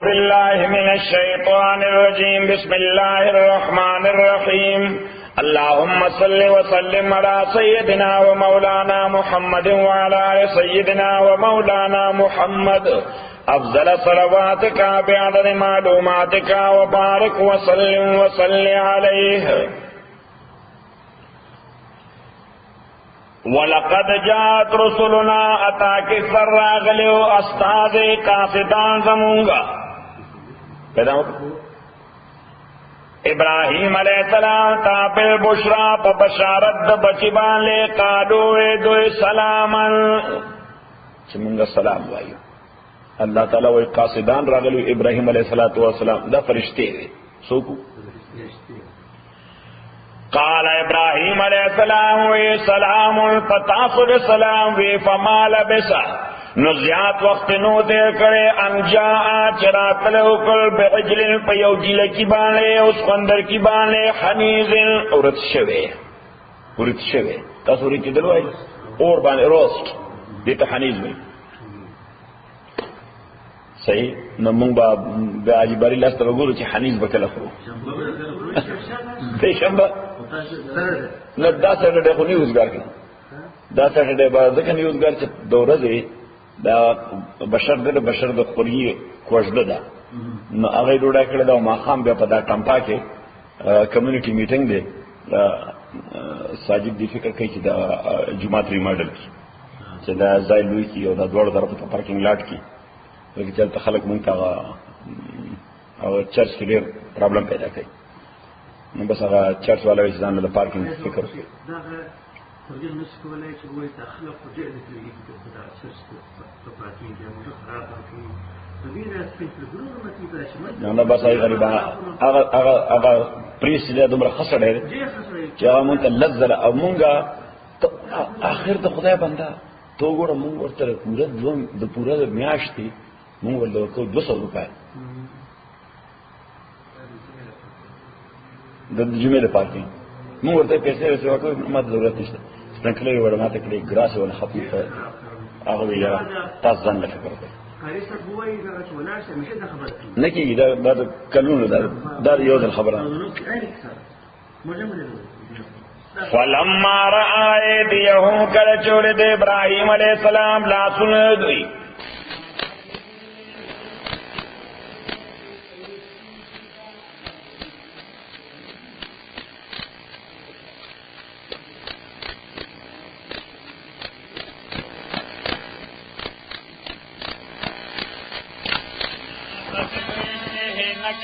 بالله من الشيطان الرجيم بسم الله الرحمن الرحيم اللهم صل وسلم على سيدنا ومولانا محمد وعلى آل سيدنا ومولانا محمد أفضل صلواتك بعدد معلوماتك وبارك وسلم وصل عليه وَلَقَدْ جَاءَتْ رُسُلُنَا أَتَاكِ سَرَّاغَلِو أَسْتَاذِ قَاسِدان زمونگا پیدا ہوتا ابراہیم علیہ السلام تابل بشرا پا بشارت بچبان لے قالو دو سلاما چمونگا سلام وائیو اللہ تعالیٰ وی قاسدان راغلو ابراہیم علیہ السلام دا فرشتے دے سوکو قال ابراہیم علیہ السلام وی سلام پتاسر سلام وی فما لبسا نزیات وقت نو دیر کرے انجاء چراتل اکل بعجل پیو جیل کی بانے اس خندر کی بانے حنیزن اورت شوے تاسوری کی دلوائی اور بانے روسٹ دیتا حنیز میں صحیح نمونگ با آجی باری لاستا بگولو چی حنیز بکل اخرو تی شنبا نا دا سیٹرڈے خو نیوزگار کنا دا سیٹرڈے با دکا نیوزگار چی دورہ دے دا بشر دے بشر دا خوری کوشده دا نو اغی روڑا کرده و ما خام بیا پا دا کمپا کے کمیونٹی میٹنگ دے ساجد دی فکر کئی چی دا جماعت ریماڈل کی چی دا زائی لوی کی و دا دوڑ در پا پارکنگ لاٹ کی لیکن چلتا خلق منتا چرچ کی لیر پرابلم پیدا کئی نو بس اغا چرچ والا ویچزان دا پارکنگ فکر کی ترجمة نسكو ولا يشبه يتأخلق وجعل في الإبتداء سرسك تفاتين يا مجرد عراقين فبينا سفنت القلوب ما تيباش نو بس اغا غريبا اغا پریس دے دمرا خسر ہے کہ اغا منتا لذر او منگا آخر دا خدای بندہ تو گوڑا منگ ورطر پورا دا میاش تی منگ ورطر ورکو 200 روپے دا جمعے دا پارکنگ منگ ورطر پیسے ویسے ورکو ما ضرورت نشتا سپرنکلر وڑا ما تکلی گراس ولا خفیف آغا یا تاس زن لفکر دے نکی گی دا کلون دا یو دل خبران فلما رأى أيديهم كالجور دے ابراہیم علیہ السلام لا سندوی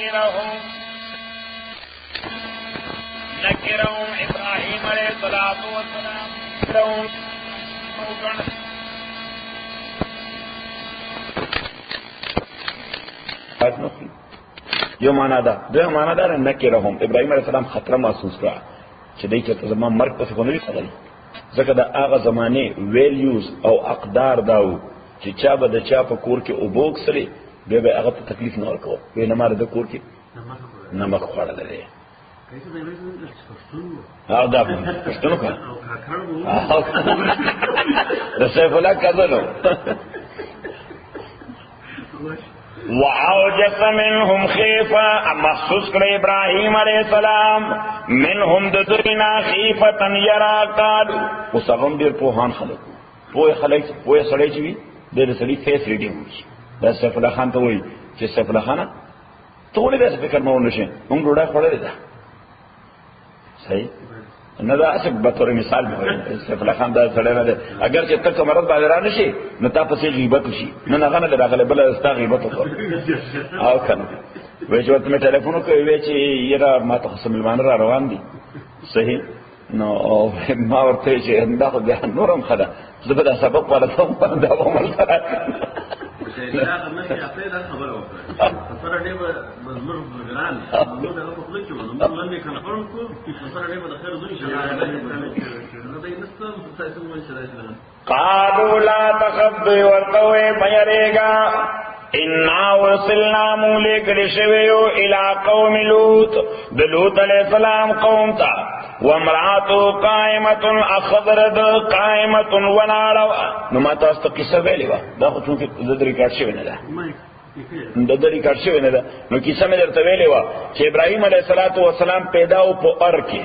نکرهم ابراہیم علیہ السلام یو مانا دا دو مانا دا نکرهم ابراہیم علیہ السلام خطرہ محسوس کرا چھ دی چھ زمان مرگ پس خونوی خدلی زکر دا آغا زمانے ویلیوز او اقدار داو چھ چا با دا چا پا کور کے اوبوک سلی بے بے آغا تا تکلیف نور کرو بے نمار دا کور کے نمک خوڑا دلے آو دا پشتنو کا دا سیف اللہ کذلو وَعَوْجَسَ مِنْهُمْ خِيفَةً محسوس کرے ابراہیم علیہ السلام منہم ددرینا خیفتن یرا قالو اس اغم دیر پوہان خلق پوہ سڑے چوی دیر سڑی فیس ریڈنگ ہوئی دا سیف اللہ خان تو ہوئی چی سیف اللہ خانا توڑی دا سفکر مون نشیں ہم روڑا خوڑے دیتا صحیح نہ دا اسے بطور مثال میں ہوئی سیف اللہ خان دا سڑے نہ دے اگر چی تک مرد بادران نشی نہ تا پسی غیبت شی نہ نغن دے راغلے بلا استا غیبت ہو آو کھانا ویچ وقت میں ٹیلیفونو کوئی ویچی یہ را ما تخصم المان را روان دی صحیح نو ما ورطے چی دا خود بیان نورم خدا زبدا سبق والا تاو دا عمل سرات قالوا لا تخف ورتوي ميريگا انا ورسلنا مولك لشويو الى قوم لوط دلوط علیہ السلام قوم تا وامرأته قائمة اخضرد قائمة ونارا نما تاستا قصة بیلی با دا خود چونکہ زد ریکارڈ شوی ندا د دې ریکارډ شوی نه ده. نو کیسه مې درته ویلې وه چې ابراهیم علیه السلام پیدا و په ار کې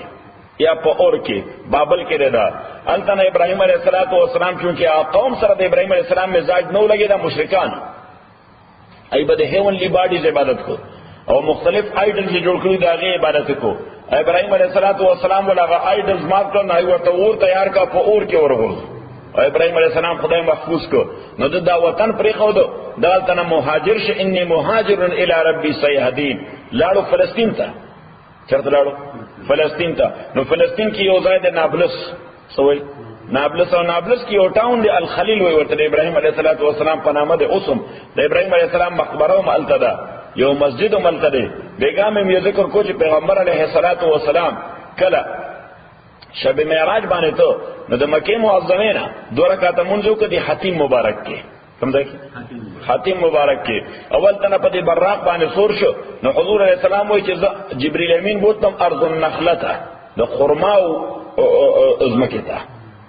یا په اور کې بابل کې ده. هلته نه ابراهیم علیه السلام چونکې قوم سره د ابراهیم علیه السلام مزاج نه لګي، دا مشرکان ای به د هیونلی باډیز عبادت کو او مختلف آیډل چې جوړ کړي د هغې عبادت کو. ابراهیم علیه السلام ول هغه آیډلز مات کړل، نه ورته اور تیار کا، په اور کې ورغورځ. او ابراهیم علیه السلام خدای محفوظ کو. نو دا وطن پرېښود، دلته نه مهاجر شه، انی مهاجر الی ربی سیهدین. لاړو فلسطین ته. چېرته لاړو؟ فلسطین ته. نو فلسطین کې یو ځای د نابلس سوی نابلس، او نابلس کې یو ټاون دی الخلیل وی ورته د ابراهیم علیه السلام په نامه د اوسم د ابراهیم علیه السلام مقبره هم هلته ده، یو مسجد هم هلته دی. بیګا مې یې ذکر کو چې پیغمبر علیه السلام کله شب معراج باندې ته نو د مکې معظمې نه 2 رکعاته مونځ وکړه د حتیم مبارک کې. کوم ځای کې؟ حتیم مبارک کې. اول تنه په دې براق باندې سور شو. نو حضور علیه السلام وایي چې جبرئیل امین بوتم ارض النخله ته، د خرما او ازمکه ته،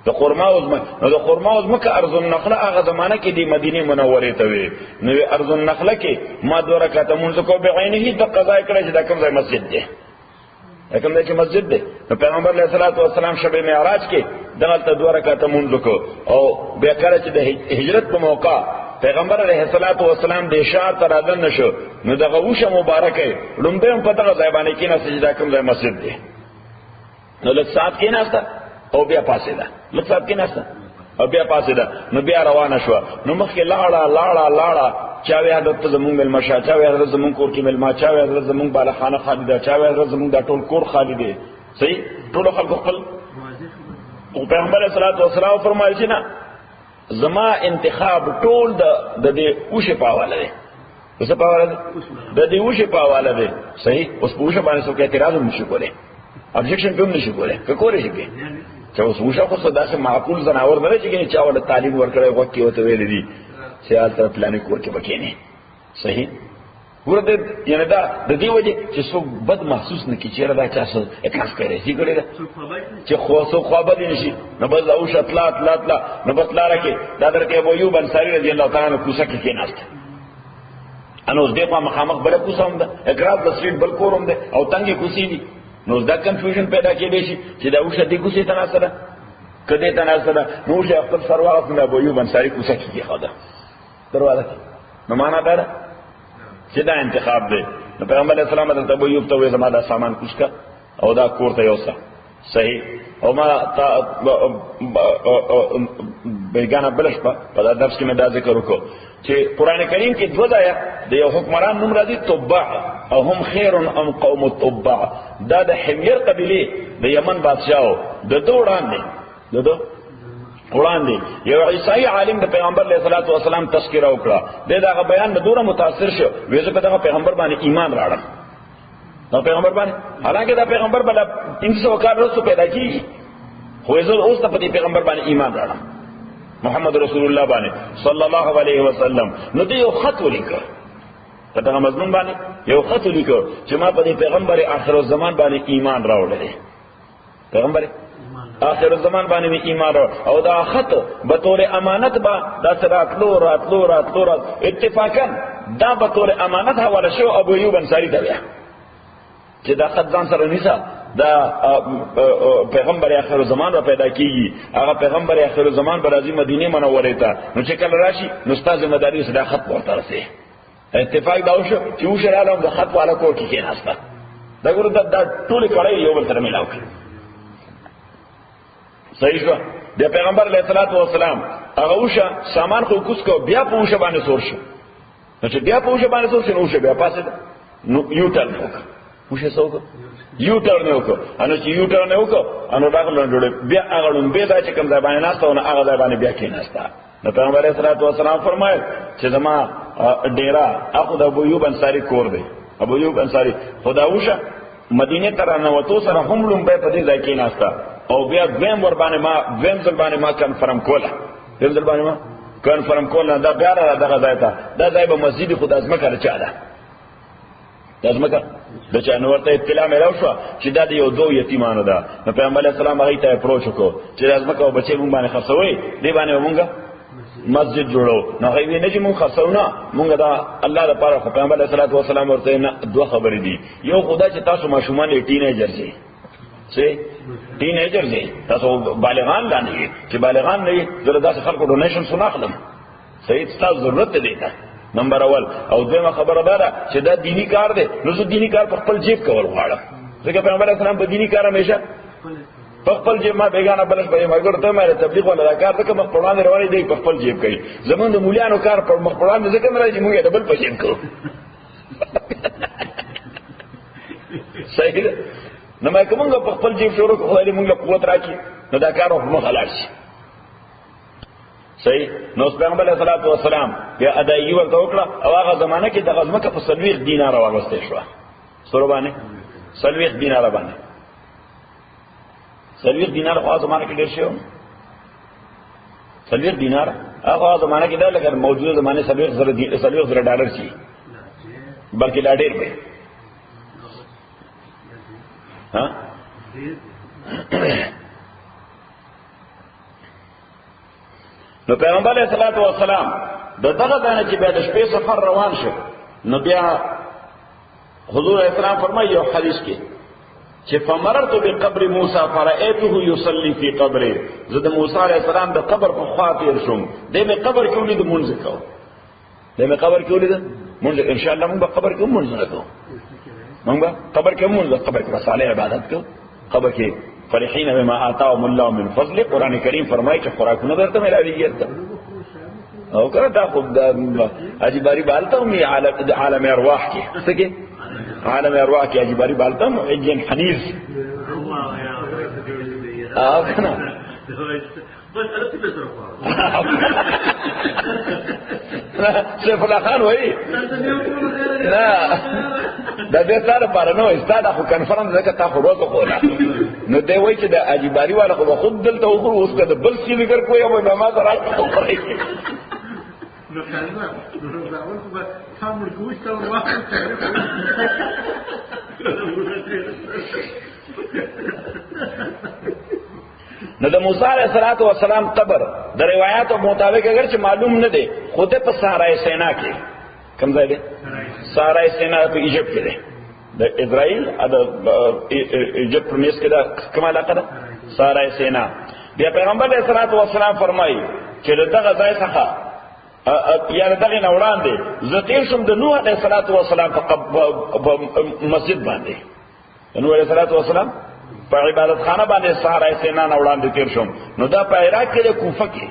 د خرما او ازمکه. نو د خرما او ازمکه ارض النخله هغه زمانہ کې د مدینه منورې ته وي. نو ارض النخله کې ما 2 رکعاته مونځ کو به عینه د قضا کړی چې دا کوم ځای مسجد دی، کوم ځای کې مسجد دی. نو پیغمبر علیه السلام شب معراج کې دغلته 2 رکعاته مونځ کو. او بیا کله چې د هجرت په موقع پیغمبر علیه السلام د اشار ته راځن نشو، نو دغه وشه مبارکه لومبه هم په دغه ځای باندې کې نه سجدا کوم ځای مسجد دی. نو لږ ساعت کې ناسته او بیا پاسېده، لږ ساعت کې ناسته او بیا پاسېده. نو بیا روانه شوه. نو مخکې لاړه چا وی حضرت زمونږ ملما شاه، چا وی حضرت زمونږ کور کې ملما، چا وی حضرت زمونږ بالاخانه خالی ده، چا وی حضرت زمونږ دا ټول کور خالی دی. صحیح ټولو خلکو خپل. او پیغمبر علیه السلام فرمایي چې نه، زما انتخاب ټول د دې اوښې په حواله دی. څه په حواله دی؟ د دې اوښې په حواله دی. صحیح. اوس په اوښه باندې څوک اعتراض هم نشي کولی، ابجیکشن هم نشي کولی، که کولی شي کې چې اوس اوښه خو داسې معقول ځناور نه دی چې چا ورته تعلیم ورکړی غوږ کې ورته ویلی دي چې هلته پلانې کور کې به کښېنې. صحیح. ګوره یعنې دا د دې وجې چې څوک بد محسوس نه کړي، چېرې دا چا څه اکاس کړی شي کړې ده چې څوک خوابدي نه شي. نو بس دا اوښه تلا نو بس لاره کې دا درته ابو ایوب انصاري رضی الله تعالی عنه کوڅه کې کېناسته. نو اوس دې خوا مخامخ بله کوڅه هم ده، اقراض د سټریټ بل کور هم دی او تنګې کوڅې دي. نو اوس دا کنفیوژن پیدا کېدی شي چې دا اوښه دې کوڅې ته ناسته ده که دې ته ناسته ده. نو اوښه خپل سر واغست، نو ابو ایوب انصاري کوڅه کې کېښوده دروازه کې. نو معنا دا ده چې دا انتخاب دی. نو پیغمبر علیه السلام حضرت ابو ایوب ته وایي زما دا سامان کوز کړه او دا کور ته یوسه. صحیح. او ما بیگانه بله شپه په دا درس کې مې دا ذکر وکړو چې قرآن کریم کې 2 ځایه د یو حکمران نوم راځي تبع، او هم خیر ام قوم تبع. دا د حمیر قبیلې د یمن بادشاهو د ده وړاندې یو عیسائی عالم د پیغمبر علیه السلام تذکره وکړه. دغه بیان د دوره متاثر شو، وی زه په دغه پیغمبر باندې ایمان راړم. دا پیغمبر باندې حالانکه دا پیغمبر بل 300 کال وروسته پیدا کیږي، خو زه اوس په دې پیغمبر باندې ایمان راړم، محمد رسول الله باندې صلی الله علیه وسلم. نو دې یو خط ولیکه په دغه مضمون باندې، یو خط ولیکه چې ما په دې پیغمبر آخر الزمان باندې ایمان راوړل. پیغمبر آخر الزمان باندې می ایمان راوړ. او دا خط به طور امانت با دا راتلو اتفاقا دا به طور امانت حواله شو ابو ایوب انصاری ته بیا چې دا خط ځان سره نیسه، دا پیغمبر آخر الزمان را پیدا کیږي، هغه پیغمبر آخر الزمان به راځي مدینه منورې ته. نو چې کله راشي نو ستا ذمہ داري دا خط ورته رسې. اتفاق دا وشو چې اوښه راغله د خط والا کور کې کېناسته. دا ګوره دا ټولې کړۍ یو بل سره میلاو کړي. صحیح شو. د پیغمبر علیه السلام هغه اوښه سامان خو کوز کو، بیا په اوښه باندې سور شو. نو چې بیا په اوښه باندې سور شو نو اوښه بیا پاسېده. نو یو ټرن وکړه، اوښه څه وکړه؟ یو ټرن وکړه. نو چې یو ټرن وکړه نو راغله جوړه بیا هغه لومبې ځای چې کوم ځای باندې ناسته و نو هغه ځای باندې بیا کېناسته. نو پیغمبر علیه السلام فرمایل چې زما ډیرا هغه د ابو ایوب انصاری کور دی. ابو ایوب انصاری خدا اوښه مدینه ته رانوتو سره هم لومبې په دې ځای کېناسته. او بیا دویم ځل باندې ما کنفرم کوله، دا بیا را دغه ځای ته، دا ځای به مسجد خو د ځمکه د چا ده، د ځمکه د چا. نو ورته اطلاع میلاو شوه چې دا د یو 2 یتیمانو ده. نو پیغمبر علیه السلام هغې ته اپروچ وکړو چې د ځمکه او بچې مونږ باندې خرڅوئ، دې باندې به مونږ مسجد جوړو نو غوی نه چې مونږ خرڅونه مونږ دا الله لپاره خو پیغمبر علیه الصلاۃ والسلام ورته نه دوه خبرې دي یو خدا چې تاسو ماشومان ټینیجر شي څه ټینیجر دي تاسو بالغان لاندې چې بالغان نه زره داسې خلکو ډونیشن سناخلم صحیح تاسو ضرورت دی ته نمبر اول او دویمه خبره ده چې دا دینی کار دی نو زه دینی کار په خپل جیب کول غواړم ځکه پیغمبر علیه السلام په دینی کار همیشه په خپل جیب ما بیگانه بلش به مرګ ته مې تبلیغ ولا کار ته مخ پړان رواني دی په خپل جیب کوي زمون د مولیانو کار په مخ پړان ځکه مې راځي موږ ډبل په جیب کوو صحیح نو مې کومه په خپل جیب شروع کوو خدای موږ له قوت راکړي نو دا کار په مخ لاړ شي صحیح نو پیغمبر علیه الصلاۃ والسلام بیا ادایي ورته وکړه او هغه زمانہ کې د غزمه په 30 دینار واغسته شو سره باندې 30 دینار باندې 30 دینار په زمانہ کې ډیر شو 30 دینار هغه زمانہ کې دا لکه موجوده زمانه 30 ډالر شي بلکې لا ډیر به ها نو پیغمبر علیہ الصلوۃ والسلام دغه ځای چې بیا د شپې سفر روان شو نو بیا حضور اسلام فرمایي یو حدیث کې چې فمررت بقبر موسی فرأيته يصلي في قبره زه د موسی علیہ السلام د قبر په خوا تیر شوم دغه قبر کې ولید مونږ کو دغه قبر کې ولید مونږ ان شاء الله موږ په قبر کې مونږ نه کوو موږ قبر کې مونږ قبر کې صالح عبادت کوو قبر کې فرحين بما آتاهم الله من فضل قرآن کریم فرمایي چې خوراکونه درته ملاويږي او کړه دا خو د اجباری بالته می عالم ارواح کې څه کې عالم ارواح کې اجباری بالته عجن حنیز کنه سیف الله خان وایي نه دا دې سره پر نو استاد خو کنفرانس دغه تا خو روزه کوله نو دی وایي چې د اجباری والا خو خود دلته وګورو اوس کده بل څه ذکر کوی او ما ما راځي نو کله نو ځاول خو کامل کوښته ورواخل نو د موسی علیہ الصلوۃ والسلام قبر د روایتو مطابق اگر چې معلوم نه دی خود په صحرای سینا کې کوم ځای دی صحرای سینا په ایجپت کې دی د اسرائیل د ایجپت پرمیس کې دا کومه علاقه ده صحرای سینا بیا پیغمبر علیہ الصلوۃ والسلام فرمایي چې دغه ځای څخه یا دغه نوړان دی زه تیر شم د نوح علیہ الصلوۃ والسلام په مسجد باندې نوح علیہ الصلوۃ والسلام په عبادت خانه باندې صحرای سینا نوړان دي تیر شم نو دا په عراق کې د کوفه کې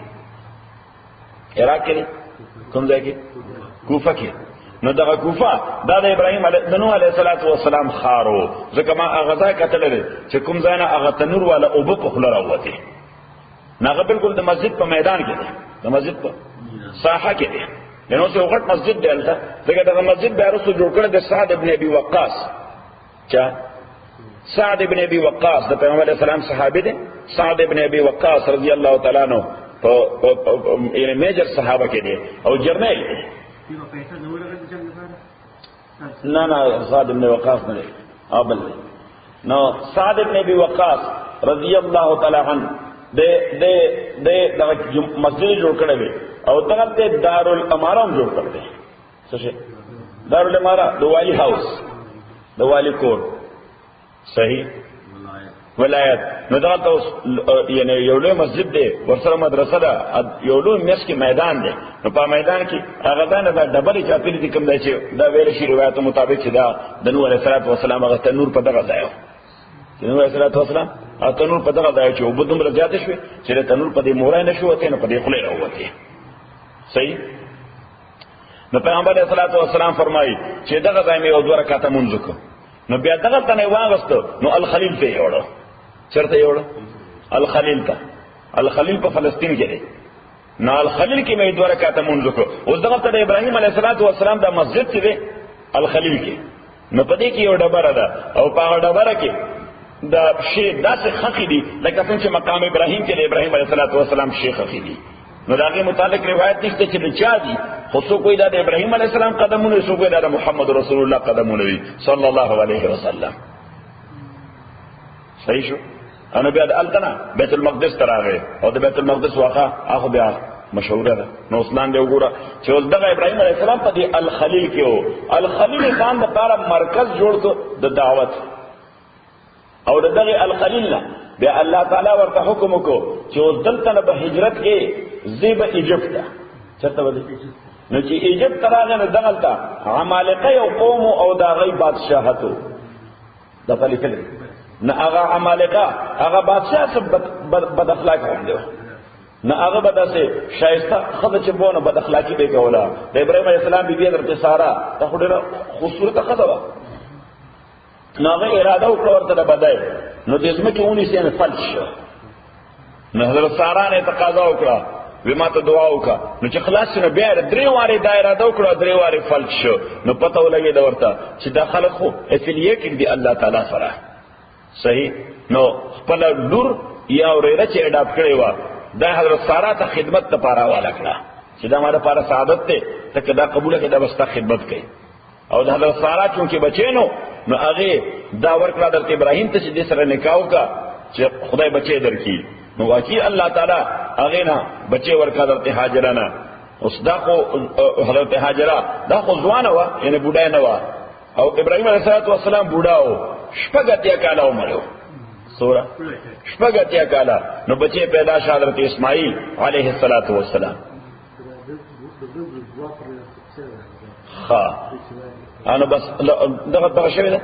عراق کې کوم ځای کې کوفه کې نو دغه کوفه دا د ابراهیم د نوح علیه السلام خارو ځکه ما هغه ځای کتل چې کوم ځای نه هغه تنور والا اوبه په خوله راوته هغه بالکل د مسجد په میدان کې دی د مسجد په ساحه کې دی نو څو غټ مسجد دی البته دغه مسجد به رسول جوړ کړ د سعد ابن ابي وقاص چا سعد ابن ابي وقاص د پیغمبر علیه السلام صحابي دی سعد ابن ابي وقاص رضی الله تعالی عنہ یعنی میجر صحابه کې دی او جرنیل دی نه سعد ابن وقاص نه دی ابل نو سعد ابن ابي وقاص رضی الله تعالی عنہ د مسجد جوړ کړی دی او دغه دارالاماره جوړ کړی دی څه شي دارالاماره د والی هاوس د والی کور صحیح ولایت نو دا تاسو یعنی یو لوی مسجد دی ورسره مدرسه ده یو لوی میس کې میدان دی نو په میدان کې هغه دا ډبرې چاپېر دي کوم دی چې دا ویل شي روایتو مطابق چې دا د نوح علیه السلام هغه تنور په دغه ځای چې نوح علیه السلام هغه تنور په دغه ځای چې اوبه دومره زیاتې شوې چې د تنور په دې مورای نه شو وتی نو په دې خولې راووتې صحیح نو پیغمبر علیه السلام فرمایي چې دغه ځای مې یو 2 رکعاته مونځ وکړ نو بیا دغه تنه واغستو نو الخلیل ته یوړو چرته یوړو الخلیل په فلسطین کې دی نو الخلیل کې مې 2 رکعاته مونږ وکړو اوس دغه ته ابراهیم علیه السلام د مسجد کې دی الخلیل کې نو پدې کې یو ډبره ده او په هغه ډبره کې دا شی داسې خخې دي لکه څنګه چې مقام ابراهیم کې د ابراهیم علیه السلام شی خخې دي نو داغه متعلق روایت نشته چې چا دي خو څوک کوئی دا د ابراهیم علیه السلام قدمونه څوک کوئی دا د محمد رسول الله قدمونه وي صلی الله علیه وسلم صحیح شو انا بیا د القنا بیت المقدس تراغه او د بیت المقدس واقع هغه بیا مشهور ده. نو اسلام دی وګوره چې اوس دغه ابراهيم عليه السلام په دې الخليل کې وو. الخليل ځان د لپاره مرکز جوړ کړ د دعوت او دغه الخليل نه بیا الله تعالی ورته حکم وکړو چې اوس دلته به هجرت کې زیب ایجپت چرته ودی نو چې ایجپت راغی نو دغلته عمالقه یو قوم او دا غي بادشاہتو د فلسطین نه هغه عمالقه هغه بادشاہ سب بد اخلاق هم نه هغه بداسه شایسته خدای چې بونه بد اخلاقی به کولا د ابراهيم عليه السلام بیبي حضرت ساره ته ډېره خوبصورت خدای نو هغه اراده وکړه ورته بدای نو د اسمه کې اونې سي نه فلش نو حضرت ساره نه تقاضا وکړه وما ته دعا وکړه نو چې خلاص شنه بیا درې واره دایره دا وکړه درې واره فلش شو نو پته ولګي دا ورته چې دا خلک خو افیلیټډ دي الله تعالی سره صحیح نو خپل لور یا ورېره چې اډاپ کړي و دا حضرت ساره ته خدمت لپاره والا کړه چې دا ماده لپاره سعادت ته ته دا قبول کړه دا بستا خدمت کوي او د حضرت ساره چونکه بچینو نو هغه دا ورکړه د ابراهیم ته چې د سره نکاح وکړه چې خدای بچي درکې نو واقعي الله تعالی هغه نه بچي ورکړه د هاجره نه اوس دا خو حضرت هاجره دا خو ځوانه و یعنی بوډا نه و او ابراهیم علیه السلام بوډا و شپږ کاله عمر و سورہ شپږ کاله نو بچي پیدا شو حضرت اسماعیل علیه السلام ها انا بس دغه شوی ده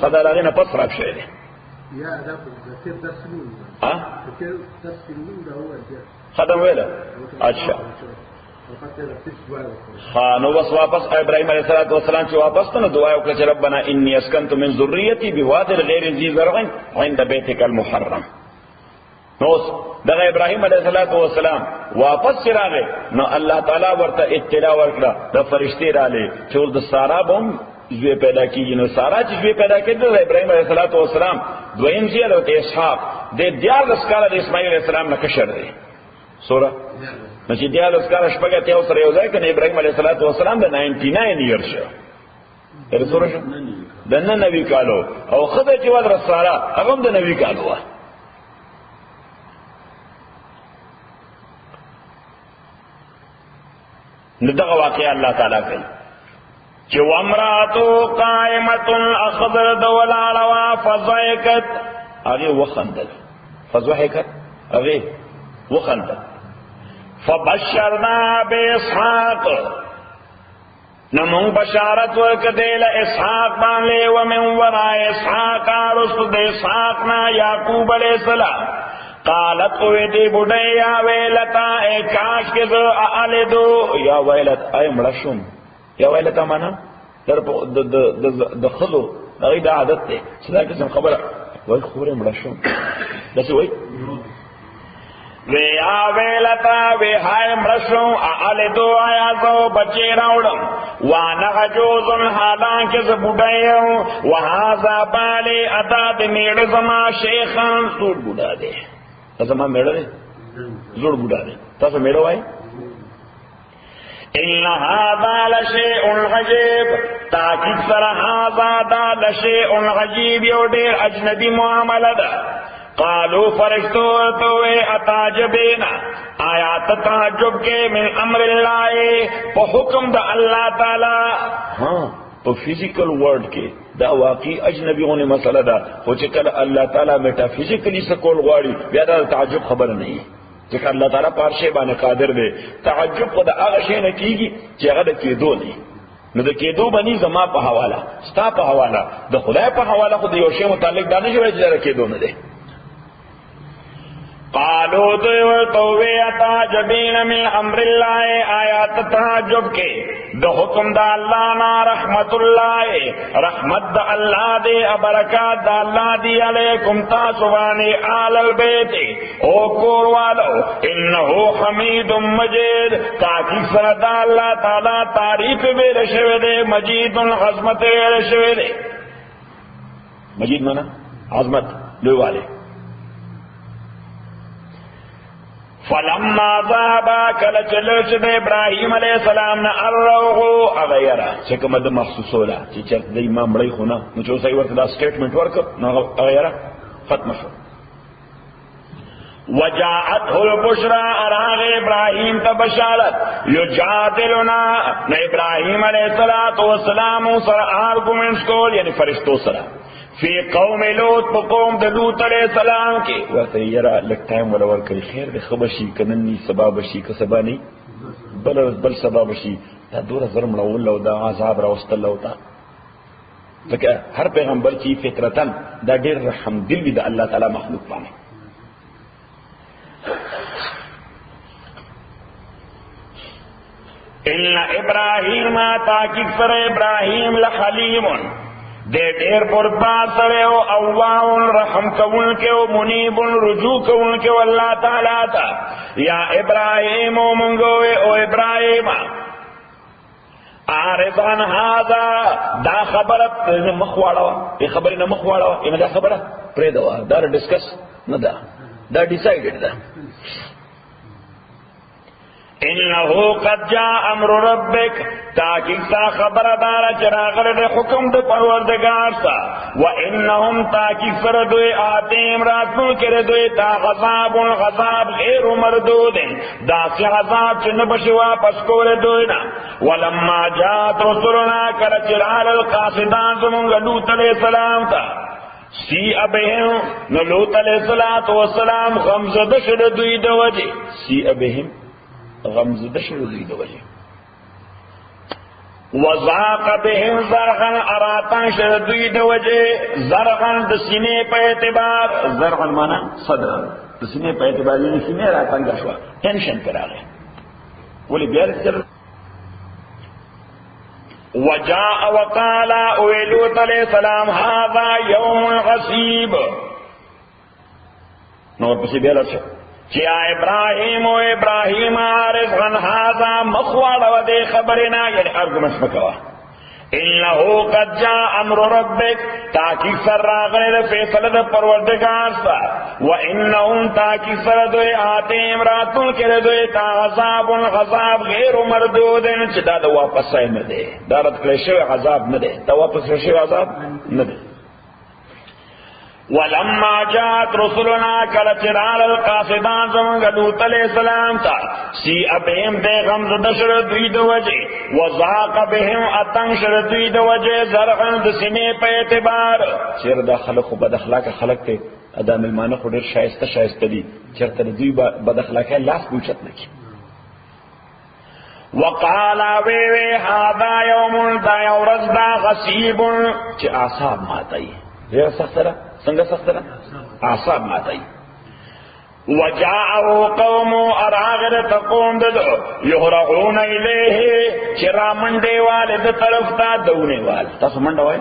خدای راغی نه پس راک شوی ده یا دا په درس نیو ها درس نیو دا هو خدای ویله اچھا ها نو بس واپس ابراهيم عليه السلام چې واپس ته دعا وکړه چې ربنا اني اسكنت من ذريتي بواد غير ذي زرع عند بيتك المحرم نو دغه ابراهيم عليه السلام واپس راغی نو الله تعالی ورته اطلاع ورکړه د فرشتي رااله چې ول د سارا بم زوی پیدا کیږي نو سارا چې زوی پیدا کېده د ابراهيم عليه السلام دویم ځای د اسحاق د دیار اسکاله د اسماعیل عليه السلام نه کشر دی سورہ نو چې دیار اسکاله شپږه ته اوسره یو ځای کنه ابراهيم عليه السلام د 99 ایئر شو د سورہ د نبی کالو او خدای چې ودر سارا هغه د نبی کالو نو دغه واقعي الله تعالی کوي چې وامراتو قائمه اخذر دولاوا فضحكت هغه وخندل فضحكت هغه وخندل فبشرنا باسحاق نمون بشارت ورکدل اسحاق باندې ومن وراء اسحاق رسل اسحاق نا یعقوب علیہ السلام قالت ویدی بڑھے یا ویلتا اے کاش کے دو آلدو یا ویلت اے مڑشم یا ویلتا مانا در خضو اگئی دا عادت تے صدا کسم خبر وی خور مڑشم دسی وی وی یا ویلتا وی ہائے مڑشم آلدو آیا زو بچے راوڑم وانغ جوزن حالان کس بڑھے ہوں وہازا بالے اداد میڑ زما شیخان سوٹ بڑھا دے تاسو میړه دې زوړ بوډا دې تاسو میړه وای ان هذا لشيء عجيب تاکید سره هذا لشيء عجيب یو ډېر اجنبي معامله ده قالوا فرشتو تو اتعجبنا آیات تعجب کے من امر اللہ په حکم د الله تعالی ہاں په فزیکل ورلد کې دا واقعي اجنبي غونې مسله ده خو چې کله الله تعالی میټافیزیکلی سکول غواړي بیا دا تعجب خبر نه وي ځکه الله تعالی په هر شی باندې قادر دی تعجب خو د هغه شی نه کیږي چې هغه د کېدو دی نو د کېدو باندې زما په حواله ستا په حواله د خدای په حواله خو د یو شی متعلق دا نه شي چې دا کېدو نه دی قالو دیو تووی اتعجبین من امر اللہ آیات تعجب کے دو حکم دا اللہ نا رحمت اللہ رحمت دا اللہ دے برکات دا اللہ دی علیکم تاسوانی آل البیت او کور والو انہو حمید مجید تاکی سرد اللہ تعالی تعریف بے رشوے دے مجید عظمت رشوے دے مجید مانا عظمت لو والے فلما ذهب کله چلوچ د ابراهيم عليه السلام نه الروح اغيرا چې کومه د محسوسوله چې د امام مړی خونه نو چې اوسې ورته دا سټیټمنټ ورک نو اغيرا ختم شو وجاءته البشرى اراغ ابراہیم تا بشارت یجادلنا نہ ابراہیم علیہ السلام سر آرگومنٹس کو یعنی فرشتوں سر فی قوم لوط بقوم دلوت علیہ السلام کے وقت یرا لگ ٹائم ولور کری خیر دے خبشی کننی سبابشی کسبا نہیں بل سبابشی تا دور ظلم لو اللہ دا عذاب راوست اللہ تا لکہ ہر پیغمبر کی فطرتن دا دیر رحم دل بھی دا اللہ تعالی مخلوق پانے ان ابراہیم تاکید سر ابراہیم لحلیم دے دیر قربان سرے او اواؤن رحم کون کے او منیب رجوع کون کے اللہ تعالیٰ تا یا ابراہیم او منگوے او ابراہیم عارضان هذا دا خبرت مخواڑا یہ خبری نہ مخواڑا یہ دا خبرت پریدوا دا ڈسکس نہ دا ڈیسائیڈڈ دا انہو قد جاء امر ربک تاکہ تا خبردار چراغر دے حکم دے پروردگار سا وانہم تاکہ فردوئے آتیم راتنوں کرے دوئے تا غضاب غیر مردود دا سی غضاب چن بشی واپس کولے دوئنا ولما جات رسولنا کرچرال القاصدان زمونگا لوط علیہ السلام تا سی ابہم نلوط علیہ السلام غمزد شد دوئی دو وجہ سی ابہم غمزد شد دوئی دو وجہ وزاق بهم زرغن اراتن شد دوئی دو وجہ زرغن دسینے پہ اعتبار زرغن مانا صدر دسینے پہ اعتبار یعنی سینے راتن گشوا ٹینشن پر آگئے بولی بیار سر وجاء وقال اویلوت علیہ السلام هذا یوم غصیب نور پسی بیار سر چیا ابراہیم و ابراہیم عارضغن هذا مخواڑا و دے خبرنا یعنی ارگمنٹ مکوا انہو قد جاء امر ربک تاکہ سر راغنے فیصلہ دا پروردگار سا وانہم تاکہ سر دوئے آتے امراتوں کے دوئے تا غضاب غیر مردود چدا دا واپس آئے ندے دارت کلیشو عذاب ندے تا واپس کلیشو عذاب ندے ولما جاءت رسلنا کلچرال القاصدان زمانگا لوط علیہ السلام تا سی ابہم دے غمزد شرد دوی دو وجہ وزاق بہم اتنگ شرد دوی دو وجہ زرغن دسنے پہ اعتبار چیر دا خلق و بد اخلاق خلق تے ادا ملمانہ خودر شائستہ دی چیر تر دوی بد اخلاق ہے لاس پوچھت نکی وقالا ویوے هذا یوم دا یورز دا غصیب چی آصاب ماتائی غیر سخترہ سنگا سخترہ آصاب ماتائی وجاءه قوم اراغر تقوم ددو یهرعون الیہ چرا منڈے والے دا طرف تا دونے والے تاسو منڈا ہوئے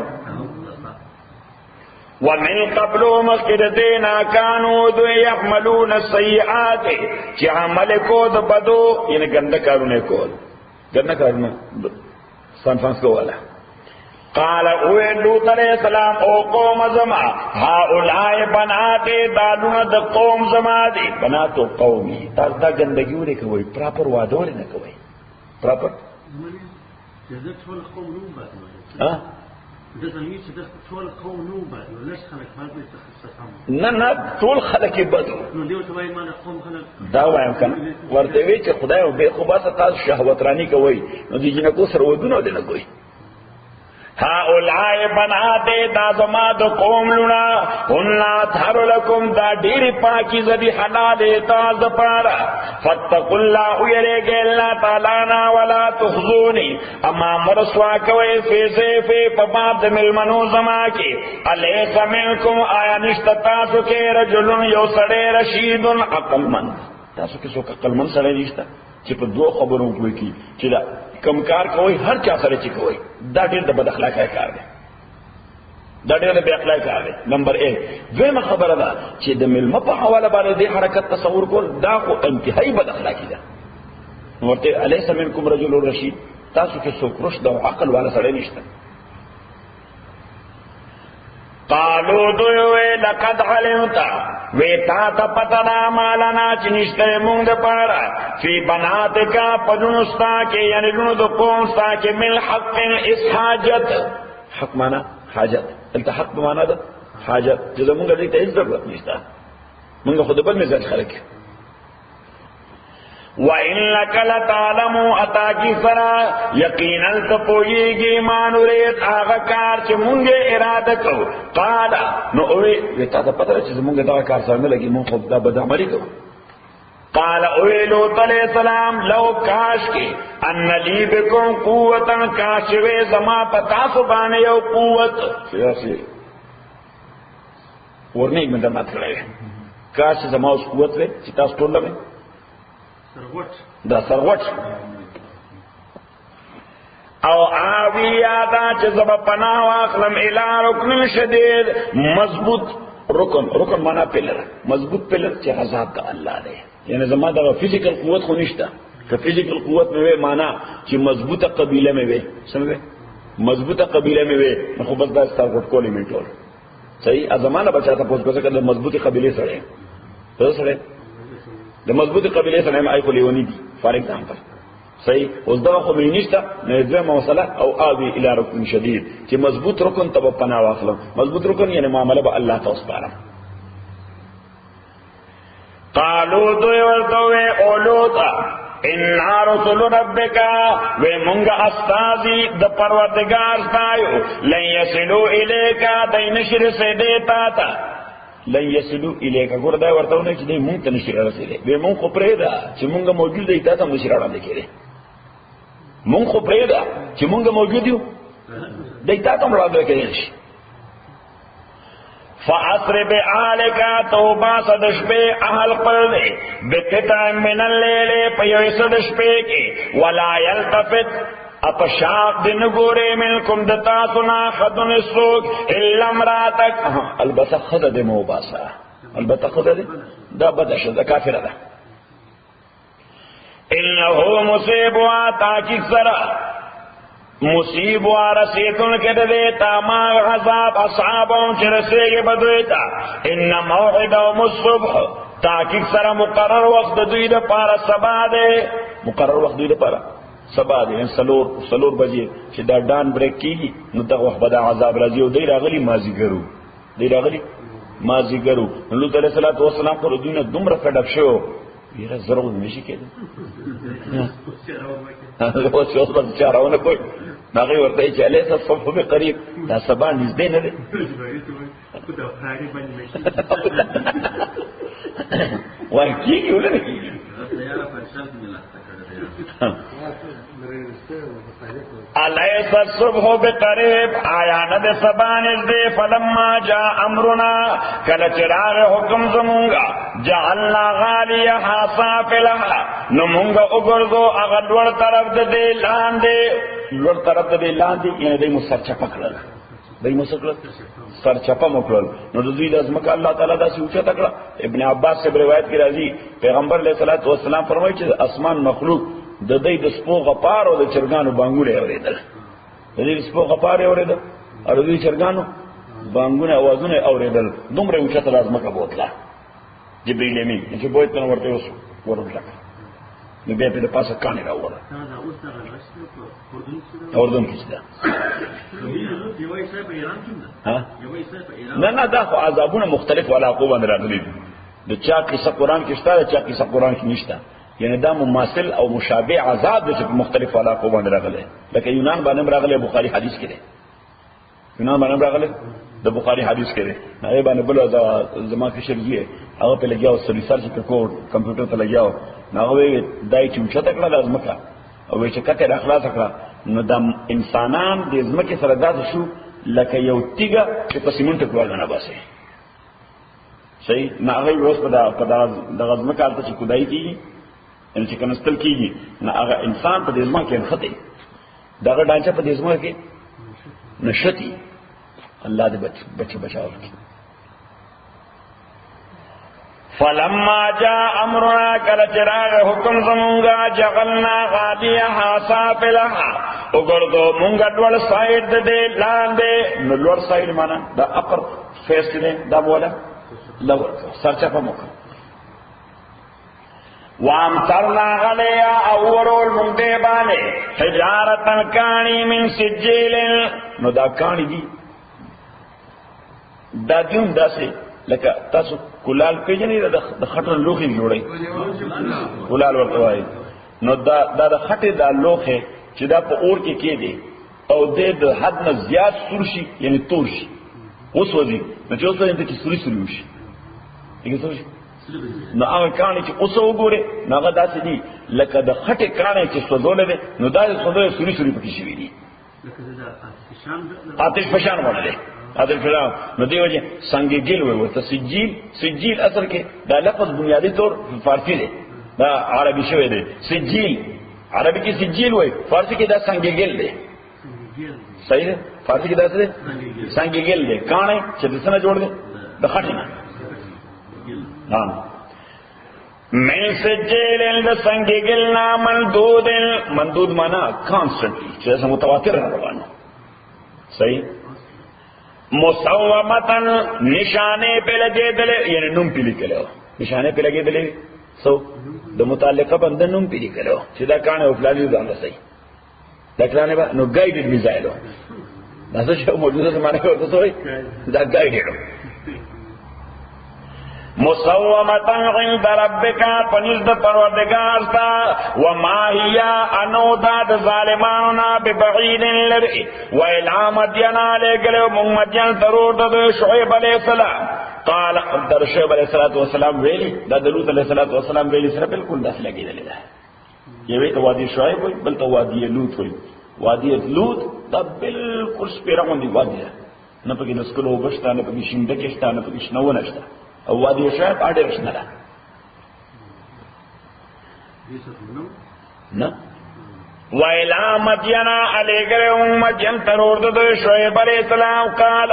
ومن قبل مخکر دینا کانو دو یحملون السیئات چی عمل کود بدو یعنی گندہ کارونے کود گندہ کارونے سان فرانسکو والا قال اوے لوط علیہ السلام او قوم زما هؤلاء بناتے دادون دا قوم زما دی بناتو قومی تاز دا گندگی ورے کوئی پراپر وادو ورے نہ کوئی پراپر جزت ټول قوم نو بعد دا زمین چې د ټول قوم نو بعد ولش خلک بعد تخصص نه ټول خلک بدو نو دیو ته وايي ما قوم خلک دا وایم کنه ورته وی چې خدای او به خو باسه تاسو شهوت رانی کوي نو دي جنکو سره ودونه دي نه کوي هؤلاء بناتے دا زما دو قوم لنا اننا تھر لکم دا دیر پاکی زدی حلال تاز پارا فاتقوا اللہ یرے گے اللہ تعالینا ولا تخزونی اما مرسوا کوئے فیسے فی پباب مل منو زما کی علیک منکم آیا نشتا تاسو کے رجلن یو سڑے رشید عقل من تاسو کسو کا عقل من سڑے نشتا چی پر دو خبروں کوئی کی چلا کم کار کوئی ہر چا سره چی کوئی دا ډیر د بد اخلاقی کار دی دا ډیر د بے اخلاقی کار دی نمبر 1 دویمه خبره ده چې د ملمه په حواله باندې د حرکت تصور کول دا خو انتهایی بد اخلاقی ده ورته الیس منکم رجل رشید تاسو کې څوک رشد او عقل والا سره نشته قالو دوی لقد علمت ویتا تا پتنا مالنا چنشتے مونگ پارا فی بناتکا پدنستا کے یعنی لنو دو قومستا کے من حق اس حاجت حق مانا حاجت انتا حق مانا دا حاجت جزا مونگا دیکھتا اس ضرورت نشتا موږ خو د بل مزاج خلک وَإِنَّكَ لَتَعْلَمُ أَتَاكِ سَرَا يَقِينًا تَپويږي مانوريت هغه کار چې مونږه اراده کوو قال نو اوې وتا ته پته چې مونږ دا کار سره نه لګي مونږ خو دا بد عملي کوو قال اوې لوط علیہ السلام لو کاش کې ان لی بكم قوتا کاش وې زما پتا سو باندې یو قوت سیاسي ورنه مې دا مطلب کاش زما اوس قوت وې چې تاسو ټول لګي دا سروټ او آوی یادا چې زبا پناه واخلم الی رکن شدید مضبوط رکن معنا پلر مضبوط پلر چې عذاب د الله دی یعنی زما دا فزیکل قوت خو نشته که فزیکل قوت مې وې معنا چې مضبوطه قبیله مې وې سمجھے مضبوطه قبیله مې وې خو بس دا سروټ کولی مې ټول صحیح ازمانه بچاته پوس کوڅه کده مضبوطه قبیله سره ته سره د مضبوطی قبیله سره هم ایخو لیونی دي فار ایگزامپل صحیح اوس دا خو مې نشته نه دویمه مسله او آوی الی رکن شدید چې مضبوط رکن ته پناه واخلم مضبوط رکن یعنی معامله به الله ته وسپارم قالوا دوی ورته اولوتا ان رسول ربک و مونږ استازي د پروردگار تایو لن یصلوا الیک دین شر سیدتا تا لن یصلوا الیک ګور دا ورته ونه چې مونږ ته نشي رسیدي به مونږ خو پرې دا چې مونږ موجود دی تاسو نشي راوړل کېږي مونږ خو پرې دا چې مونږ موجود یو دی تاسو راوړل کېږي فاسر بعالک توبا صدشبه اهل قلب بقطع من الليل فیسد شپه کی ولا یلتفت اپشاق دن گورے ملکم دتا سنا خدن سوک الا امراتک البته خد د موباسا البته خد د دا بدش د کافر ده انه مصیب وا تاکی سرا مصیب وا رسیتن کده دیتا ما عذاب اصحابهم چرسیگی بدویتا ان موعدهم الصبح تاکی سرا مقرر وقت دوی ده پارا سبا ده مقرر وقت دوی ده پارا سبا دې سلور بجې چې دا ډان بریک کیږي نو دغه وخت به دا عذاب راځي او دی راغلی مازیګرو لوط علیه السلام پر دوی نه دومره فډپ شو یره ضرور نشي کېده اوس یو څه چارهونه کوي هغه ورته چې الیس الصبح بقریب دا سبا نږدې نه دی وای کیږي ولې کیږي الیس الصبح بقریب آیا ند سبان دے فلما جاء امرنا کل چراغ حکم زمونگا جعلنا غالیها صافلها نمونگا اگردو اغلور طرف دے لاندے لور طرف دے لاندے یعنی دے مسر چپکلل دے مسر سر چپا مکلل نو دوی لازمک اللہ تعالی دا سی اوچا تکڑا ابن عباس سے روایت کی راضی پیغمبر علیہ السلام فرمائی چیز اسمان مخلوق د دې د سپو غپار او د چرګانو بانګونه اوریدل د دې سپو غپار اوریدل او د دې چرګانو بانګونه اوازونه اوریدل دومره اوچته لازمه کا بوتلا جبرئیل امین چې بوت نو ورته اوس ورغلا نو بیا په پاسه کانه راوړل اردن کې ده نه دا خو عذابونه مختلف علاقو باندې راغلي د چا قصه قران کې شته چا قصه قران کې نشته یعنی دا مماثل او مشابه عذاب د مختلف علاقو باندې راغلي لکه یونان باندې راغلي بخاری حدیث کې ده یونان باندې راغلي د بخاری حدیث کې ده هغه باندې بل زما کې شرجیه هغه په لګیاو ریسرچ په کوډ کمپیوټر ته لګیاو هغه دای چې چته کړه لازم کا او چې کته اخلاص کړه نو د انسانان د ځمکې سره داسې شو لکه یو تیګه چې په سیمنټ کې ورغنه باسي صحیح نه هغه اوس په د غزمه کارته چې کودای کیږي ان چې کنستل کیږي نه هغه انسان په دې ځمکه کې خطي دغه ډانچه په دې ځمکه کې نشتی الله دې بچاو فلما جاء امرنا کل چراغ حکم زمونگا جغلنا غادیها صافلها اگردو مونگا دوڑ سائد دے لاندے نو لوڑ سائد مانا دا اپر فیس دے دا بولا لور سرچپا مکا وامترنا غلیا اورول مونگدے بانے حجارتن کانی من سجیل نو دا کانی دی دا دیون دا سے لکه تاسو کولال پیژنې د خټو لوخي جوړي کولال ورته وایي نو دا د خټې د لوخه چې دا په اور کې کېدی او د حد نه زیات سور شي یعنی تور شي اوس وځي نو چې اوس ته کې سوري سوري وشي دغه نو هغه کانه چې اوس وګوره نو هغه داسې دي لکه د خټې کانه چې سوځول دي نو دا سوځول سوري سوري پکې شوی دي آتش فشان وړل آتش فشان نو دی وجه څنګه ګل وي ورته سجیل اصل کې دا لفظ بنیادی طور فارسی دی دا عربي شوی دی سجیل عربي کې سجیل وای فارسی کې دا څنګه ګل دی صحیح ده فارسی کې دا څه دی څنګه ګل دی کانه چې د څنګه جوړ دی د خټې نه من سجیل د څنګه ګل نه مندود معنا کانستنټلی چې اسمه متواتر روانه صحیح مسومتن نشانه په لګېدل یعنی نوم په لیکلو نشانه په لګېدل سو د متعلقه بند نوم په لیکلو چې دا کانه او فلانی ځان رسي دا کانه به نو ګایډډ میزایلو دا څه موجوده زمانه کې ورته وایي دا ګایډډ مسومتن عند ربک پنځ د پروردگار تا وما هي انو د ظالمانو ببعید لری و الى مدین لګلو مدین ترور د شعیب علیہ السلام قال در شعیب علیہ السلام ویلی د لوط علیہ السلام ویلی سره بالکل داس لګیدل ده یوه ته وادي شعیب وي بل ته وادي لوط وي وادي لوط دا بالکل سپیرون دی وادي نه پکې نسکلو بشتا نه پکې شینډه کېشتا نه پکې شنو نشتا او وادي شعیب اډر شنه نه وَإِلَى مَدْيَنَ عَلَيْهِمْ مَدْيَنَ تَرُورَ دَ شُعَيْبَ عَلَيْهِ السَّلَامُ قَالَ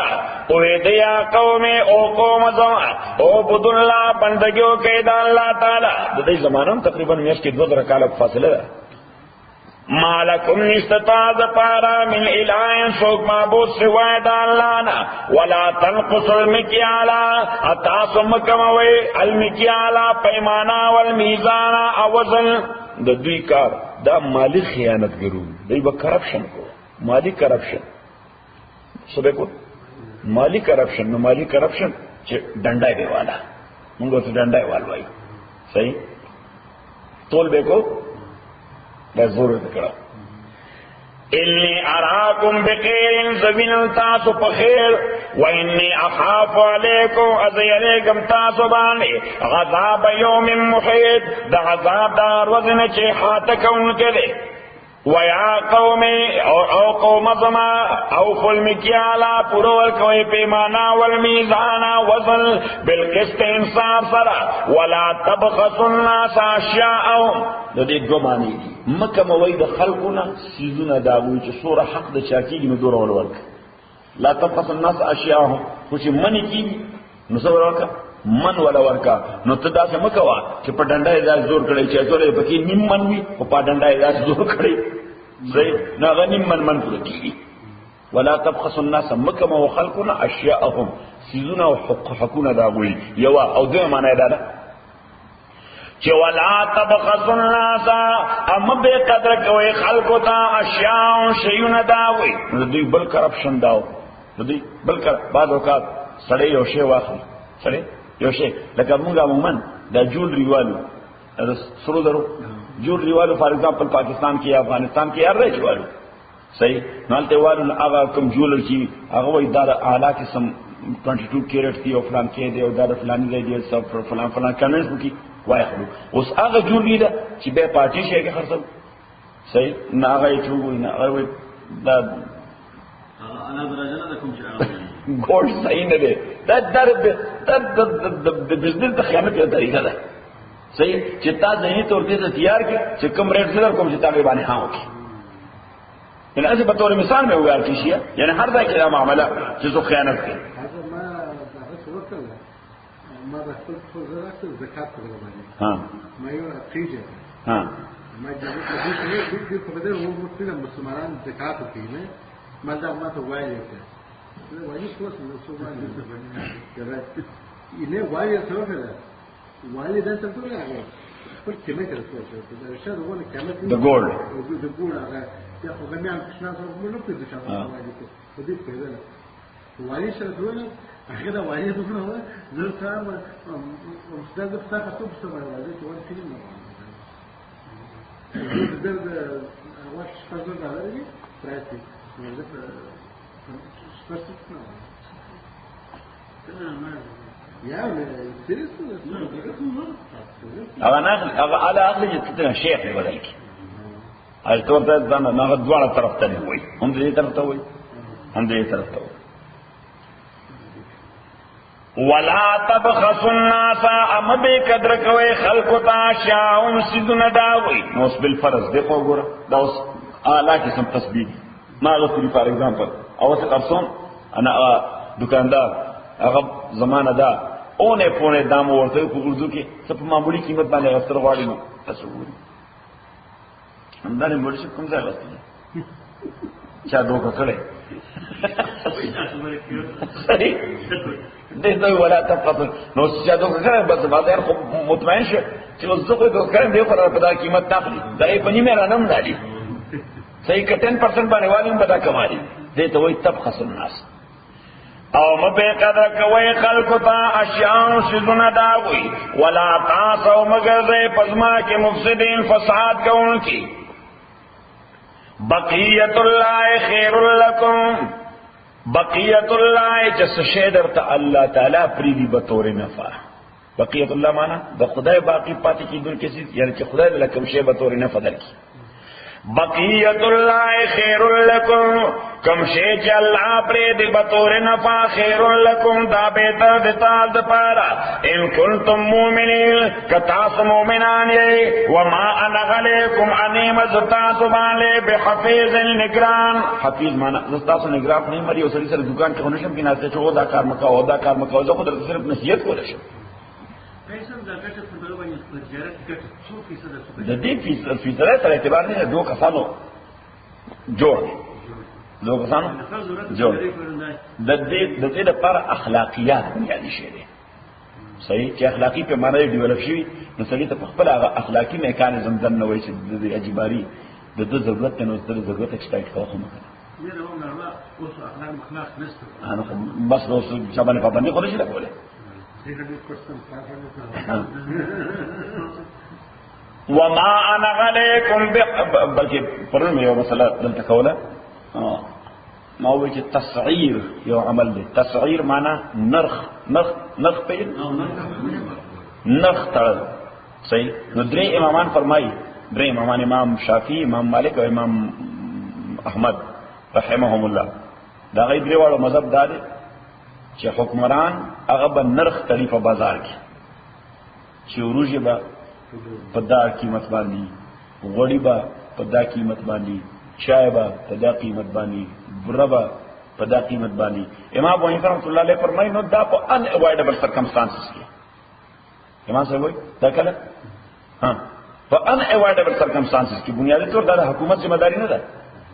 اوه يا قوم او قوم زما او عبد الله بندگیو کې د الله تعالی د دې زمانم تقریبا میاشت کې 2 کال فاصله ده مالکم استطاع پارا من الہین سوک معبود سوائے دا اللہ نا ولا تنقص المکیالا اتاسم کموی المکیالا پیمانا والمیزانا اوزن دا دوی کار دا مالی خیانت گرو دی با کرپشن کو مالی کرپشن صبح کو مالی کرپشن نو مالی کرپشن چه ڈنڈائی بے والا منگو تو ڈنڈائی والوائی صحیح تول بے کو دا زور دکڑا انی اراکم بخیر زمین تاسو پخیر و انی اخاف علیکم ازیلیکم تاسو بانی غذاب یوم محیط دا غذاب دار وزن چه حاتکون کده ویا قوم او قوم زما اوفوا المکیالا پرول کوئی پیمانا والمیزانا وزن بالقسط انصاف سرا ولا تبخسوا الناس اشیاءهم د دې دوه معنی دي مکه موي د خلقونه سيزونه داوي چې سوره حق د چاکیږي نو دور ورک لا تبخسوا الناس اشیاءهم خو چې منی کیږي نو سوره ورکا من ولا ورکا نو ته دا څه مکوا چې په ډنډای ځای زور کړی چې زورې پکې نیم من وي او په ډنډای ځای زور کړی زي نه غنیم من پوره کیږي ولا تبخسوا الناس مکه مو خلقونه اشیاءهم سيزونه او حقونه داوي یو او دوه معنی ده چې ولا تبخسوا الناس ام به قدر کوي خلقو ته اشیاء شیونه داوي دوی بل کرپشن داو دوی بل بعض اوقات سړی یو شی واخلي سړی یو شی لکه موږ عموما دا جول ریوالو دا سرو درو جول ریوالو فار ایگزامپل پاکستان کې یا افغانستان کې یار راځي والو صحیح نالته والو هغه کوم جول چې هغه وای دا اعلی قسم 22 کیرټ دی او فلان کې دی او دا فلانی دی سب فلان کمنټس کی وای خلو اوس هغه جول دی چې به پارټي شي کې خرڅو صحیح نه هغه چوغوي نه هغه دا انا درجه لكم چې ګور صحیح نه دی د بزنس د خیانت یو طریقه ده صحیح چې تا ذهني طور ته تیار کې چې کوم ریټ سره کوم چې تابع باندې هاو کې ان اسه په تور مثال مې وګار کې شي یعنی هر ځای کې دا معاملہ چې زو خیانت کوي ما دخل فوزرات الزكاة الغربانية ها ما يعطيه ها ما جابت دي فقدر هو مسلم مسلمان زكاة فينا ما دا ما توايل كده وايي كويس مسلمان كده إنه وايل سوكده وايل ده تقول يعني كل كلمة كده سوكده الشهر هو الكلمة the gold هذا يا أخو جميع كشنا صار منو كده شهر وايل كده فدي كده والي سره دونه هغه دا والي دونه زه سم استاد په تاسو ته څه وایي دا ټول فلم نه د واش فزر دا لري پراتي زه په سپورت نه یا سيريس هغه نه هغه على اخر جتنا شیخ بدل کی اجتور ته ځان نه دواړه طرف ته وي هم دې طرف ته وي هم دې طرف ته وي ولا تبخسوا الناس ام بقدر کوي خلق تا شاهم سيدنا داوي نو بالفرض دیکھو ګور دا اوس اعلی قسم تسبیح ما غوښتي فار ایگزامپل او څه قرصون انا دکاندار هغه زمانہ دا اونه پونه دام ورته په اردو کې څه په معمولی قیمت باندې غستر غواړي نو تاسو وګورئ همداري مرشد کوم ځای غستل چا دوکه کړي صحیح دې ولا تفقط نو چې دوکه کړي بس بازار خو مطمئن شه چې زه خو دوکه کړم دی پر په دا قیمت تاخلي دا یې پني مې رانم دالي صحیح ک 10% باندې والیم بدا کمالي دې ته وایي تبخس الناس او مبه قدر کوي خلق تا اشیاء سيزونه داوي ولا تاسو مگر زې پزما کې مفسدين فساد کوونکی بقیت الله خیر لکم بقیت الله چې شهدر ته الله تعالی پریدي به تور نفع بقیت الله معنا د خدای باقی پاتې کیدونکو څه یعنی چې خدای له کوم شی به تور نفع درکړي بقیت الله خیر لکم کم شی چې الله پرې دې بطور نفع خیر لکم دا بهتر د تاسو لپاره ان کنتم مؤمنین کتا مؤمنان یې وما انا علیکم انیم زتات باندې بحفیظ النگران حفیظ معنا زتاسو نگران نه مری اوسې سره دکان کې ونشم کې ناشته چو دا کار مکو او دا کار مکو زه خو درته صرف نصیحت کولم د دې فیصله سره اعتبار نه دوه کسانو جوړ د دې لپاره اخلاقیات یعنی شی دي صحیح چې اخلاقی په معنی ډیولپ شي نو سړي ته خپل اخلاقی میکانیزم دن نه وایي چې د اجباري د ضرورت نه د ضرورت اکسپایټ کوو نه انا بس نو ځبانه په باندې خوري شي کوله وما انا علیکم بلکې پرون یو مسله دلته کوله ما وایي چې تسعیر یو عمل دی تسعیر معنا نرخ په نرخ تړل صحیح نو درې امامان فرمایي درې امامان امام شافعي امام مالک او امام احمد رحمهم الله دا غي درې واړو مذهب دا دی چې حکمران هغه به نرخ تړي په بازار کې چې وروجه به په دا قیمت باندې غوړي به په دا قیمت باندې چای به په دا قیمت باندې بربا په دا قیمت باندې امام ابو حنیفه رحمۃ اللہ علیہ فرمایي نو دا په ان اوایډبل سرکمسټانسز کې امام صاحب وایي دا کله په ان اوایډبل سرکمسټانسز کې بنیادی طور دا حکومت ذمہ داری نه ده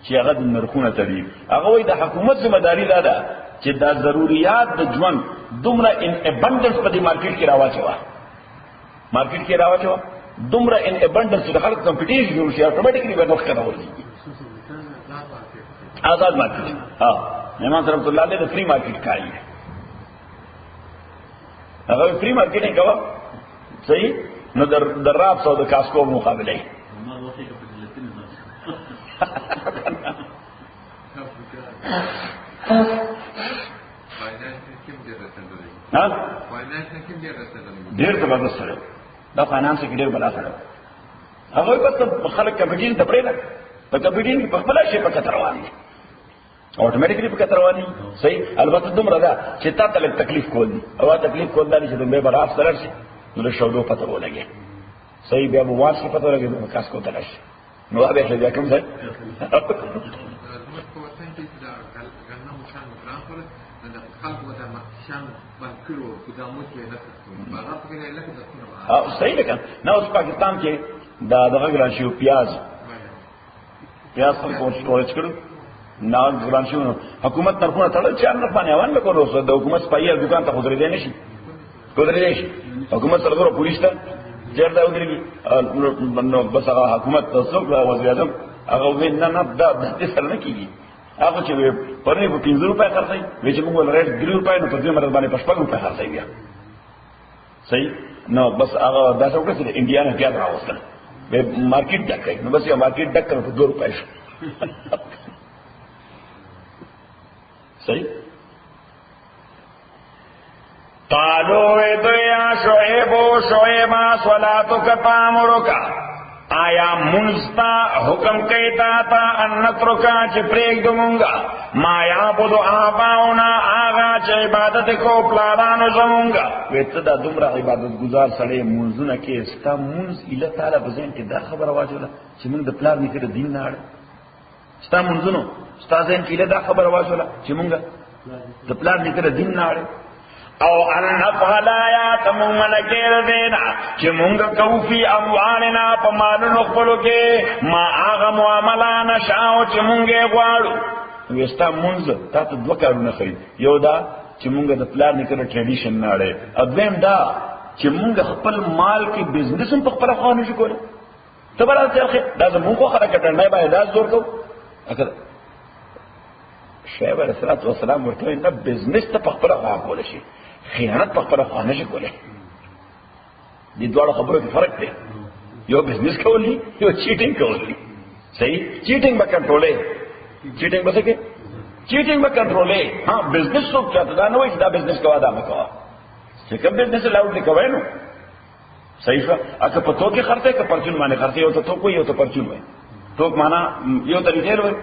چې هغه د نرخونه تړي هغه وایي د حکومت ذمہ داری ده چې دا ضرورت د ژوند دومره ان ابندنس په دې مارکیټ کې راوچو دومره ان ابندنس د خلک کمپټیشن جوړ شي اتوماتیکلی به نوښت راوړي آزاد مارکیٹ امام رحمۃ اللہ علیہ نے فری مارکیٹ کھائی ہے اگر فری مارکیٹ نہیں کہا صحیح نہ در راب سو کاسکو مقابلے ډیر زبردست سره دا فاینانس کې ډیر بلا سره هغه په خلک کمپټین ته پرې نه په کمپټین په خپل شي په کتر روان دي اوټومیټیکلی په کتر روان دي صحیح البته دومره ده چې تا ته تکلیف کول دي او تکلیف کول دي چې دومره برابر سره شي نو له شودو پته ولګي صحیح بیا مو واسي پته ولګي نو کاس کو تلش نو هغه څه کوم ځای صحیح لکه نو اوس پاکستان کې دا دغه ګران شو پیاز خلک ورسټورج کړو نه ګران شو حکومت طرفونه تړل چې ان باندې اوان به کولو د حکومت سپایي دکان ته خودري دی نشي حکومت سره ورو پولیس ته جردا ودرېږي نو بس هغه حکومت څوک وزیر اعظم هغه وین نه دا د سره نه کیږي هغه چې پرې په 15 روپے خرڅي وې چې موږ ریټ 3 روپے نو په دې مرز باندې 5 روپے خرڅي بیا صحیح نو بس هغه دا څه وکړه چې انډیا نه بیا راوستل به مارکیټ ډکې نو بس یو مارکیټ ډک کړو 2 روپے صحیح قالوا يا شعيب صلاتك تامرك آیا منستا حکم کئیتا تا ان نترکا چه پریک دمونگا ما یعبدو آباؤنا آغا چه عبادت کو پلارانو زمونگا ویتا دا دمرا عبادت گزار سڑے منزونا که ستا منز ایلہ تعالی بزین که دا خبر واجولا چه منگ دا پلار نکر دین ناڑا ستا منزونو ستا زین که ایلہ دا خبر واجولا چه منگا دا پلار نکر دین ناڑا او ان نفعل آیات مملکیر دینا چه منگا کوفی اموالنا پا مالو نخبلو کے ما آغا معاملہ نشاو چه منگا غوارو ویستا منز تا تا دو کارو نخرید یو دا چه منگا دا پلار نکر ٹریڈیشن ناڑے ادویم دا چه منگا خپل مال کی بزنسم پا خپل خوانشو کولے تبرا تیرخی دا زمون کو خرا کٹن نای باید داز دور کو اکر شعیب علیہ السلام ورطوئی نا بزنس تا پا خپل خوان کولے شی خیانت په خپل خانه شي کولای دي دوه خبرو کې فرق دی یو بزنس کولی یو چیټینګ کولی صحیح چیټینګ به کنټرولې چیټینګ به څه کې چیټینګ به کنټرولې ها بزنس څوک چاته دا نه وایي چې دا بزنس کوا دا مکوا چې کوم بزنس لاوډ نه کوي نو صحیح شو اګه په تو کې خرڅه کې پرچون باندې خرڅه یو ته تو کوی یو ته پرچون وای تو معنا یو ته ریټیل وای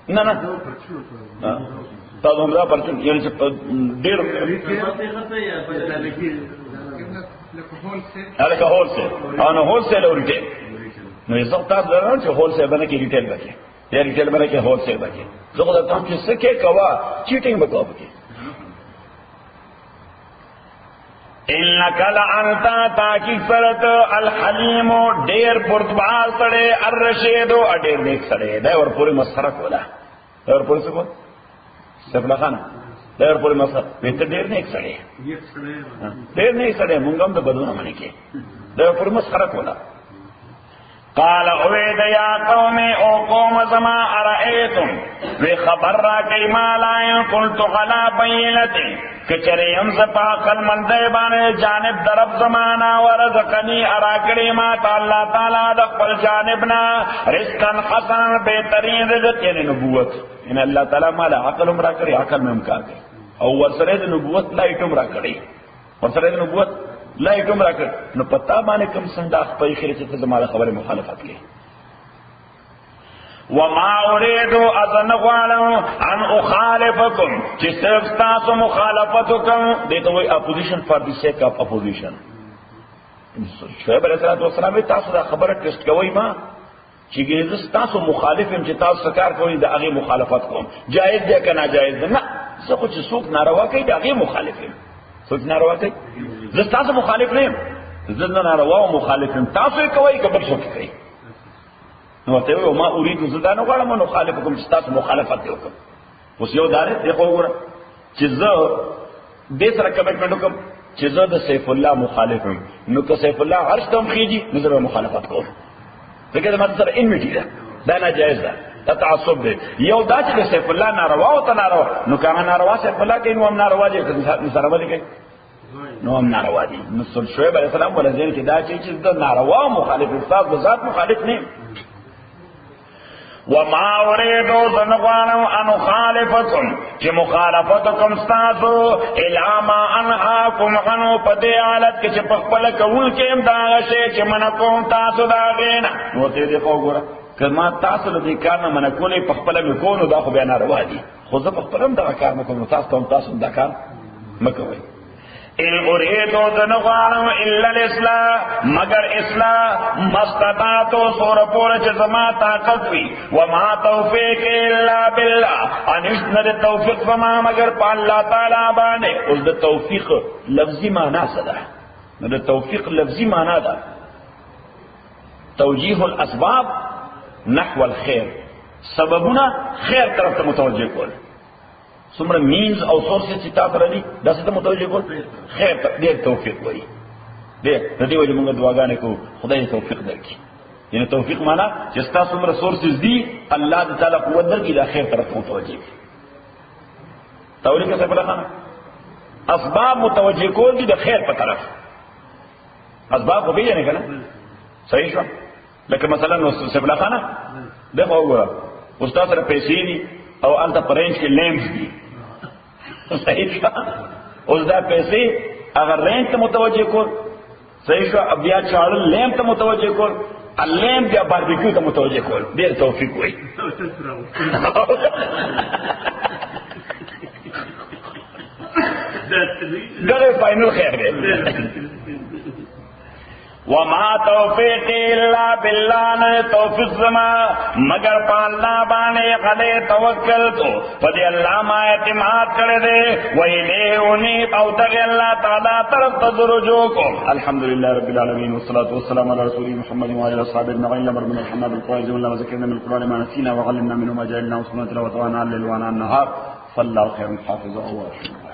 نه نه تا دومره پرچون یعنی چې ډېر هغه هول سیل او هول سیل او ریټیل نو یې څو تاسو درنه چې هول سیل باندې کې ریټیل وکړي یا ریټیل باندې کې هول سیل وکړي زه خو دا تاسو چې څه کې کوا چیټینګ وکاو کې انک لانت تاکي فرت الحلیم ډېر پرتبال سره الرشید او ډېر نیک سره دا ور پوری مسخره کوله دا ور پوری څه کو سفلا خان دا ور پوری مسخره په ډېر نیک سره ډېر نیک سره مونږ هم د بدونه منی کې دا ور پوری مسخره کوله قال اوید یا قوم او قوم زما ارائیتم وی خبر را کئی مالائن قلت غلا بینتی کچری امز پاقل مندے بانے جانب درب زمانا ورزقنی اراکڑی ما تا اللہ تعالی دقبل جانبنا رزقا حسن بہترین رزق یعنی نبوت ان اللہ تعالی مالا عقل امرا کری عقل میں امکار کری او ورسرید نبوت لائٹ امرا کری ورسرید نبوت لائٹ امرا کر نو پتا بانے کم سنداخ پای خیلی چیتا زمالا خبر مخالفت کی وما اریدو ازن غوالم ان اخالفکم چی صرف ستاسو مخالفتکم دیتا ہوئی اپوزیشن فار دی سیک اف اپوزیشن شعیب علیہ السلام تاسو دا خبر ٹیسٹ کوئی ما چی گیز ستاسو مخالفم چی تاسو سکار کوئی دا اغی مخالفت کوم جائز دے کا ناجائز دے نا سکو چی سوک ناروا کئی دا اغی مخالفم سوک ناروا کئی زه تاسو مخالف نه یم زه نه ناروا او مخالف یم تاسو یې کوئ که بل څوک یې کوي نو ورته وایي ما اریدو زه دا نه غواړم نو مخالف کوم چې تاسو مخالفت یې وکړم اوس یو دا دی خو وګوره چې زه دې سره کمټمنټ وکړم چې زه د سیف الله مخالف یم نو که سیف الله عرش ته هم خیږي نو زه به مخالفت کوم ځکه زما سره انمیټي ده دا ناجایز ده دا تعصب دی یو دا چې د سیف الله ناروا او ته ناروا نو که هغه ناروا سیف الله کوي نو هم ناروا دی که سره ولې کوي نو هم ناروا دي نو شعیب علیہ السلام ولا ذهن کې دا چې د ناروا مخالف استاد بذات مخالف نه وما اريدو ذنقانو ان خالفتم چې مخالفتکم استاسو الا ما انهاکم عنه پدې حالت کې چې په خپل کول کې هم دا شی چې من کوم تاسو دا غینا نو ته دې وګوره کما تاسو له دې کار نه من کولې په خپل مې کو نو دا خو بیان روا دي خو زه په خپل هم دا کار نه کوم تاسو دا کار مکوئ ان اریدو دنغوانم الا الاصلاح مگر اصلاح مستطاعتو سور پور چزما طاقت وی وما توفیق الا باللہ انشتنا دی توفیق فما مگر پا اللہ تعالی بانے اس دی توفیق لفظی معنی صدا دی توفیق لفظی معنی دا توجیح الاسباب نحو الخیر سببنا خیر طرف تا متوجہ کول سمره مینز او سورسز چې تاسو لري دا څه ته متوجه کول خیر ته ډېر توفیق وایي دې د دې وجه موږ دعاګانې کوو خدای توفیق درکړي یعنی توفیق معنا چې تاسو څومره سورسز دي الله تعالی قوت درکړي د خیر طرف متوجه تولیکه څه بلخانه اسباب متوجه کول دي د خیر په طرف اسباب خو پیژنې کنه صحیح شو لکه مثلا نو څه بلخانه دغه وګوره استاد سره پیسې دي او انت پرنج کې لیمز دي صحیح شو اوس دا پیسې اگر رینج ته متوجه کول صحیح شو بیا چاړل لیم ته متوجه کول اللیم بیا باربیکیو ته متوجه کول ډیر توفیق وي دغه فاینل خیر دی وما توفیق الا بالله نے توفیق زما مگر پا اللہ بانے خلے توکل تو فدی اللہ ما اعتماد کر دے ویلے انیب او تغی اللہ تعالی طرف تدرجو کو الحمدللہ رب العالمین والصلاة والسلام على رسول محمد وعلى اصحابه اجمعین لمر من الحمد القائز والله وذكرنا من القرآن ما نسينا وعلمنا منه ما جعلنا وسنة وطوانا الليل وانا النهار فالله خير حافظ الله